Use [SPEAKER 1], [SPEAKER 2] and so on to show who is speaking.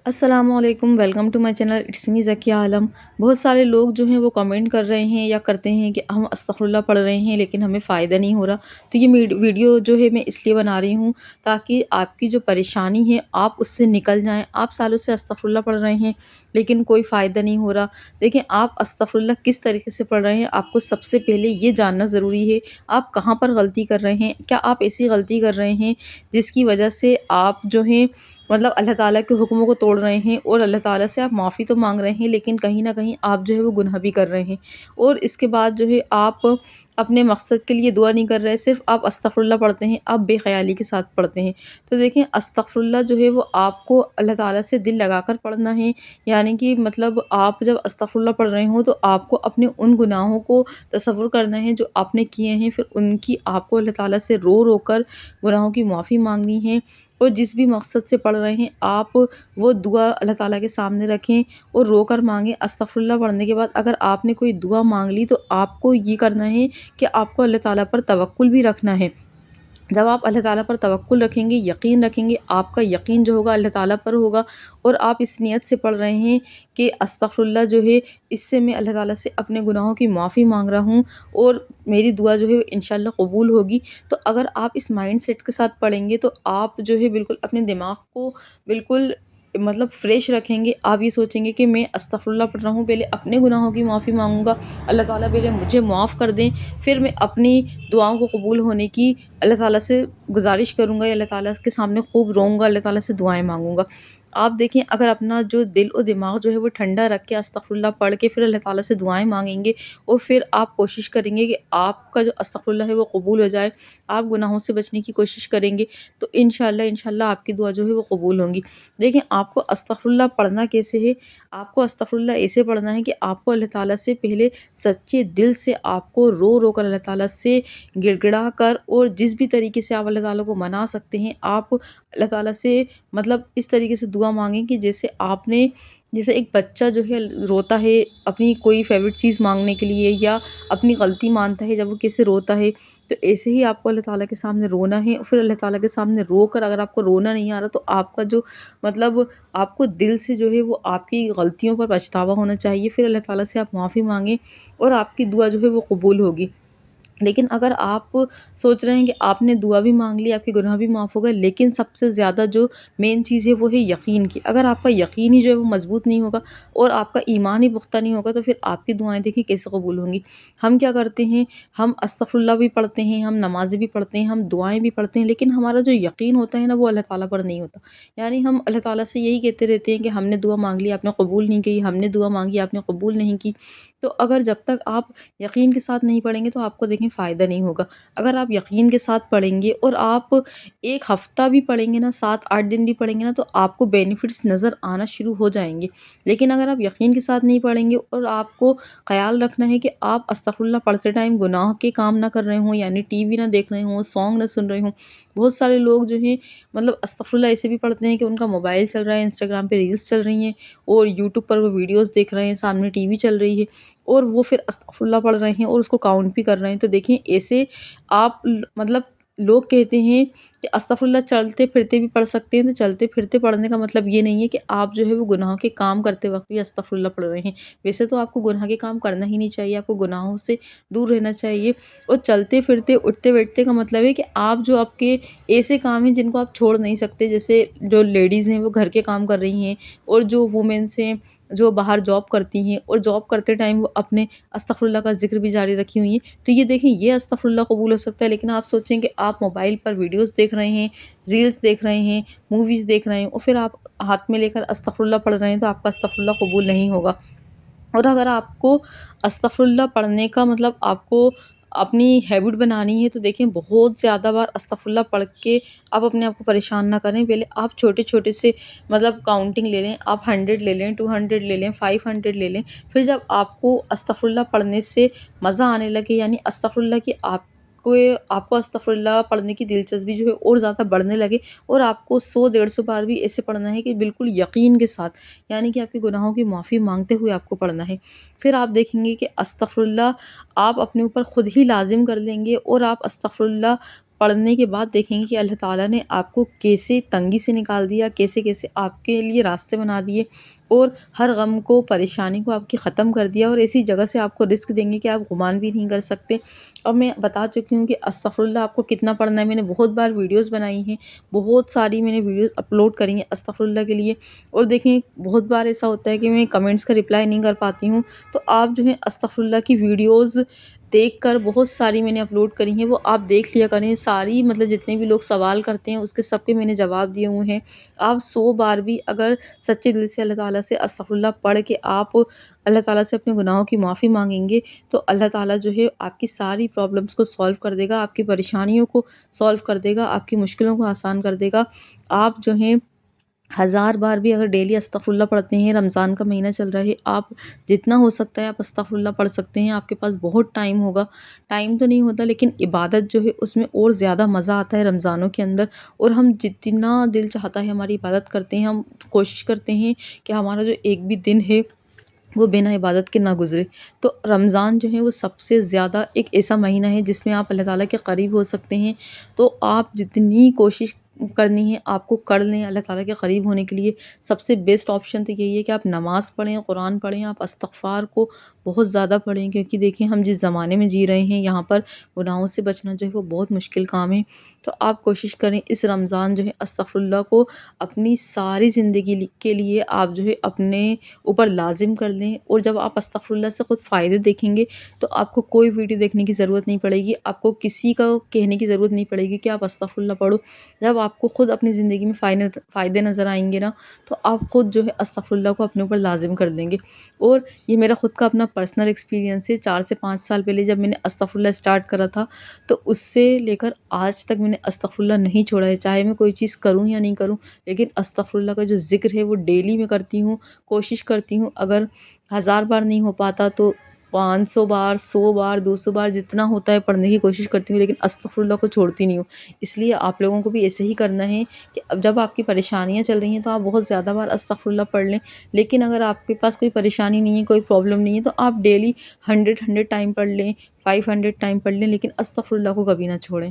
[SPEAKER 1] السلام علیکم، welcome to my channel, it's me Zakia Alam. بہت سارے لوگ جو ہیں وہ کمنٹ کر رہے ہیں یا کرتے ہیں کہ ہم استغفر اللہ پڑھ رہے ہیں لیکن ہمیں فائدہ نہیں ہو رہا۔ تو یہ ویڈیو جو ہے میں اس لیے بنا رہی ہوں تاکہ آپ کی جو پریشانی ہے آپ اس سے نکل جائیں۔ آپ سالوں سے استغفر اللہ پڑھ رہے ہیں لیکن کوئی فائدہ نہیں ہو رہا۔ دیکھیں، آپ استغفر اللہ کس طریقے سے پڑھ رہے ہیں، آپ کو سب سے پہلے یہ جاننا ضروری ہے۔ آپ کہاں پر غلطی کر رہے ہیں؟ کیا آپ ایسی غلطی کر رہے ہیں جس کی وجہ سے آپ جو ہیں اللہ تعالیٰ کے حکموں کو توڑ رہے ہیں، اور اللہ تعالیٰ سے آپ معافی تو مانگ رہے ہیں لیکن کہیں نہ کہیں آپ جو ہے وہ گناہ بھی کر رہے ہیں، اور اس کے بعد جو ہے آپ اپنے مقصد کے لیے دعا نہیں کر رہے، صرف آپ استغفر اللہ پڑھتے ہیں، آپ بے خیالی کے ساتھ پڑھتے ہیں۔ تو دیکھیں، استغفر اللہ جو ہے وہ آپ کو اللہ تعالیٰ سے دل لگا کر پڑھنا ہے، یعنی کہ آپ جب استغفر اللہ پڑھ رہے ہوں تو آپ کو اپنے ان گناہوں کو تصور کرنا ہے جو آپ نے کیے ہیں، پھر ان کی آپ کو اللہ تعالیٰ سے رو رو کر گناہوں کی معافی مانگنی ہے، اور جس بھی مقصد سے پڑھ رہے ہیں آپ وہ دعا اللہ تعالیٰ کے سامنے رکھیں اور رو کر مانگیں۔ استغفر اللہ پڑھنے کے بعد اگر آپ نے کوئی دعا مانگ لی تو آپ کو یہ کرنا ہے کہ آپ کو اللہ تعالیٰ پر توکل بھی رکھنا ہے۔ جب آپ اللہ تعالیٰ پر توکل رکھیں گے، یقین رکھیں گے، آپ کا یقین جو ہوگا اللہ تعالیٰ پر ہوگا، اور آپ اس نیت سے پڑھ رہے ہیں کہ استغفر اللہ جو ہے اس سے میں اللہ تعالیٰ سے اپنے گناہوں کی معافی مانگ رہا ہوں اور میری دعا جو ہے انشاءاللہ قبول ہوگی۔ تو اگر آپ اس مائنڈ سیٹ کے ساتھ پڑھیں گے تو آپ جو ہے بالکل اپنے دماغ کو بالکل فریش رکھیں گے۔ آپ یہ سوچیں گے کہ میں استغفر اللہ پڑھ رہا ہوں، پہلے اپنے گناہوں کی معافی مانگوں گا، اللہ تعالیٰ پہلے مجھے معاف کر دیں، پھر میں اپنی دعاؤں کو قبول ہونے کی اللہ تعالیٰ سے گزارش کروں گا، یا اللہ تعالیٰ کے سامنے خوب روؤں گا، اللہ تعالیٰ سے دعائیں مانگوں گا۔ آپ دیکھیں، اگر اپنا جو دل و دماغ جو ہے وہ ٹھنڈا رکھ کے استغفر اللہ پڑھ کے پھر اللہ تعالیٰ سے دعائیں مانگیں گے، اور پھر آپ کوشش کریں گے کہ آپ کا جو استغفر اللہ ہے وہ قبول ہو جائے، آپ گناہوں سے بچنے کی کوشش کریں گے، تو انشاءاللہ آپ کی دعا جو ہے وہ قبول ہوں گی۔ دیکھیں، آپ کو استغفر اللہ پڑھنا کیسے ہے؟ آپ کو استغفر اللہ ایسے پڑھنا ہے کہ آپ کو اللہ تعالیٰ سے پہلے سچے دل سے آپ کو رو رو کر اللہ تعالیٰ سے گڑ گڑا کر، اور جس بھی طریقے سے آپ اللہ تعالیٰ کو منا سکتے ہیں، آپ اللہ تعالیٰ سے اس طریقے سے دعا مانگیں کہ جیسے ایک بچہ جو ہے روتا ہے اپنی کوئی فیوریٹ چیز مانگنے کے لیے، یا اپنی غلطی مانتا ہے جب وہ کیسے روتا ہے، تو ایسے ہی آپ کو اللہ تعالیٰ کے سامنے رونا ہے، اور پھر اللہ تعالیٰ کے سامنے رو کر اگر آپ کو رونا نہیں آ رہا تو آپ کا جو آپ کو دل سے جو ہے وہ آپ کی غلطیوں پر پچھتاوا ہونا چاہیے، پھر اللہ تعالیٰ سے آپ معافی مانگیں اور آپ کی دعا جو ہے وہ قبول ہوگی۔ لیکن اگر آپ سوچ رہے ہیں کہ آپ نے دعا بھی مانگ لی، آپ کے گناہ بھی معاف ہو گئے، لیکن سب سے زیادہ جو مین چیز ہے وہ ہے یقین کی، اگر آپ کا یقین ہی جو ہے وہ مضبوط نہیں ہوگا اور آپ کا ایمان ہی پختہ نہیں ہوگا تو پھر آپ کی دعائیں دیکھیں کیسے قبول ہوں گی۔ ہم کیا کرتے ہیں، ہم استغفر اللہ بھی پڑھتے ہیں، ہم نمازیں بھی پڑھتے ہیں، ہم دعائیں بھی پڑھتے ہیں، لیکن ہمارا جو یقین ہوتا ہے نا وہ اللہ تعالیٰ پر نہیں ہوتا۔ یعنی ہم اللہ تعالیٰ سے یہی کہتے رہتے ہیں کہ ہم نے دعا مانگ لی، آپ نے قبول نہیں کی، ہم نے دعا مانگی، آپ نے قبول نہیں کی۔ تو اگر جب تک آپ یقین کے ساتھ نہیں پڑھیں گے تو آپ کو دیکھیں فائدہ نہیں ہوگا۔ اگر آپ یقین کے ساتھ پڑھیں گے اور آپ ایک ہفتہ بھی پڑھیں گے نا، 7-8 دن بھی پڑھیں گے نا، تو آپ کو بینیفٹس نظر آنا شروع ہو جائیں گے۔ لیکن اگر آپ یقین کے ساتھ نہیں پڑھیں گے اور آپ کو خیال رکھنا ہے کہ آپ استغفر اللہ پڑھتے ٹائم گناہ کے کام نہ کر رہے ہوں، یعنی ٹی وی نہ دیکھ رہے ہوں، سانگ نہ سن رہے ہوں۔ بہت سارے لوگ جو ہیں استغفر اللہ ایسے بھی پڑھتے ہیں کہ ان کا موبائل چل رہا ہے، انسٹاگرام پہ ریلز چل رہی ہیں، اور یوٹیوب پر وہ ویڈیوز دیکھ رہے ہیں، سامنے ٹی وی چل رہی ہے، اور وہ پھر استغفر اللہ پڑھ رہے ہیں اور اس کو کاؤنٹ بھی کر رہے ہیں۔ تو دیکھیں، ایسے آپ لوگ کہتے ہیں کہ استغفر اللہ چلتے پھرتے بھی پڑھ سکتے ہیں، تو چلتے پھرتے پڑھنے کا مطلب یہ نہیں ہے کہ آپ جو ہے وہ گناہوں کے کام کرتے وقت بھی استغفر اللہ پڑھ رہے ہیں۔ ویسے تو آپ کو گناہ کے کام کرنا ہی نہیں چاہیے، آپ کو گناہوں سے دور رہنا چاہیے، اور چلتے پھرتے اٹھتے بیٹھتے کا مطلب ہے کہ آپ جو آپ کے ایسے کام ہیں جن کو آپ چھوڑ نہیں سکتے، جیسے جو لیڈیز ہیں وہ گھر کے کام کر رہی ہیں، اور جو وومنس ہیں جو باہر جاب کرتی ہیں اور جاب کرتے ٹائم وہ اپنے استغفر اللہ کا ذکر بھی جاری رکھی ہوئی ہیں، تو یہ دیکھیں یہ استغفر اللہ قبول ہو سکتا ہے۔ لیکن آپ سوچیں کہ آپ موبائل پر ویڈیوز دیکھ رہے ہیں، ریلز دیکھ رہے ہیں، موویز دیکھ رہے ہیں، اور پھر آپ ہاتھ میں لے کر استغفر اللہ پڑھ رہے ہیں، تو آپ کا استغفر اللہ قبول نہیں ہوگا۔ اور اگر آپ کو استغفر اللہ پڑھنے کا آپ کو اپنی ہیبٹ بنانی ہے، تو دیکھیں بہت زیادہ بار استغفر اللہ پڑھ کے آپ اپنے آپ کو پریشان نہ کریں۔ پہلے آپ چھوٹے چھوٹے سے کاؤنٹنگ لے لیں، آپ 100 لے لیں، 200 لے لیں، 500 لے لیں، پھر جب آپ کو استغفر اللہ پڑھنے سے مزہ آنے لگے، یعنی استغفر اللہ کی آپ کو استغفر اللہ پڑھنے کی دلچسپی جو ہے اور زیادہ بڑھنے لگے، اور آپ کو 100-150 بار بھی ایسے پڑھنا ہے کہ بالکل یقین کے ساتھ، یعنی کہ آپ کے گناہوں کی معافی مانگتے ہوئے آپ کو پڑھنا ہے، پھر آپ دیکھیں گے کہ استغفر اللہ آپ اپنے اوپر خود ہی لازم کر لیں گے، اور آپ استغفر اللہ پڑھنے کے بعد دیکھیں گے کہ اللہ تعالیٰ نے آپ کو کیسے تنگی سے نکال دیا، کیسے کیسے آپ کے لیے راستے بنا دیے، اور ہر غم کو، پریشانی کو آپ کی ختم کر دیا، اور ایسی جگہ سے آپ کو رزق دیں گے کہ آپ گمان بھی نہیں کر سکتے۔ اور میں بتا چکی ہوں کہ استغفر اللہ آپ کو کتنا پڑھنا ہے۔ میں نے بہت بار ویڈیوز بنائی ہیں، بہت ساری میں نے ویڈیوز اپلوڈ کری ہیں استغفر اللہ کے لیے، اور دیکھیں بہت بار ایسا ہوتا ہے کہ میں کمنٹس کا رپلائی نہیں کر پاتی ہوں، تو آپ جو ہے استغفر اللہ کی ویڈیوز دیکھ کر، بہت ساری میں نے اپلوڈ کری ہیں، وہ آپ دیکھ لیا کریں ساری، مطلب جتنے بھی لوگ سوال کرتے ہیں اس کے سب کے میں نے جواب دیے ہوئے ہیں۔ آپ 100 بار بھی اگر سچے دل سے اللہ تعالیٰ سے استغفر اللہ پڑھ کے آپ اللہ تعالیٰ سے اپنے گناہوں کی معافی مانگیں گے، تو اللہ تعالیٰ جو ہے آپ کی ساری پرابلمس کو سولو کر دے گا، آپ کی پریشانیوں کو سولو کر دے گا، آپ کی مشکلوں کو آسان کر دے گا۔ آپ جو ہیں 1000 بار بھی اگر ڈیلی استغفر اللہ پڑھتے ہیں، رمضان کا مہینہ چل رہا ہے، آپ جتنا ہو سکتا ہے آپ استغفر اللہ پڑھ سکتے ہیں۔ آپ کے پاس بہت ٹائم ہوگا، ٹائم تو نہیں ہوتا لیکن عبادت جو ہے اس میں اور زیادہ مزہ آتا ہے رمضانوں کے اندر، اور ہم جتنا دل چاہتا ہے ہماری عبادت کرتے ہیں، ہم کوشش کرتے ہیں کہ ہمارا جو ایک بھی دن ہے وہ بنا عبادت کے نہ گزرے۔ تو رمضان جو ہے وہ سب سے زیادہ ایک ایسا مہینہ ہے جس میں آپ اللہ تعالیٰ کے قریب ہو سکتے ہیں، تو آپ جتنی کوشش کرنی ہے آپ کو کر لیں اللہ تعالیٰ کے قریب ہونے کے لیے۔ سب سے بیسٹ آپشن تو یہی ہے کہ آپ نماز پڑھیں، قرآن پڑھیں، آپ استغفار کو بہت زیادہ پڑھیں، کیونکہ دیکھیں ہم جس زمانے میں جی رہے ہیں یہاں پر گناہوں سے بچنا جو ہے وہ بہت مشکل کام ہے۔ تو آپ کوشش کریں اس رمضان جو ہے استغفر اللہ کو اپنی ساری زندگی کے لیے آپ جو ہے اپنے اوپر لازم کر لیں، اور جب آپ استغفر اللہ سے خود فائدے دیکھیں گے تو آپ کو کوئی ویڈیو دیکھنے کی ضرورت نہیں پڑے گی، آپ کو کسی کا کہنے کی ضرورت نہیں پڑے گی کہ آپ استغفر اللہ پڑھو۔ جب آپ کو خود اپنی زندگی میں فائدے نظر آئیں گے نا، تو آپ خود جو ہے استغفر اللہ کو اپنے اوپر لازم کر دیں گے۔ اور یہ میرا خود کا اپنا پرسنل ایکسپیرینس ہے، 4 سے 5 سال پہلے جب میں نے استغفر اللہ اسٹارٹ کرا تھا تو اس سے لے کر آج تک میں نے استغفر اللہ نہیں چھوڑا ہے، چاہے میں کوئی چیز کروں یا نہیں کروں، لیکن استغفر اللہ کا جو ذکر ہے وہ ڈیلی میں کرتی ہوں، کوشش کرتی ہوں، اگر 1000 بار نہیں ہو پاتا تو 500 بار، 100 بار، 200 بار جتنا ہوتا ہے پڑھنے کی کوشش کرتی ہوں، لیکن استغفر اللہ کو چھوڑتی نہیں ہوں۔ اس لیے آپ لوگوں کو بھی ایسے ہی کرنا ہے کہ اب جب آپ کی پریشانیاں چل رہی ہیں تو آپ بہت زیادہ بار استغفر اللہ پڑھ لیں، لیکن اگر آپ کے پاس کوئی پریشانی نہیں ہے، کوئی پرابلم نہیں ہے، تو آپ ڈیلی 100 ٹائم پڑھ لیں، 500 ٹائم پڑھ لیں، لیکن استغفر اللہ کو کبھی نہ چھوڑیں۔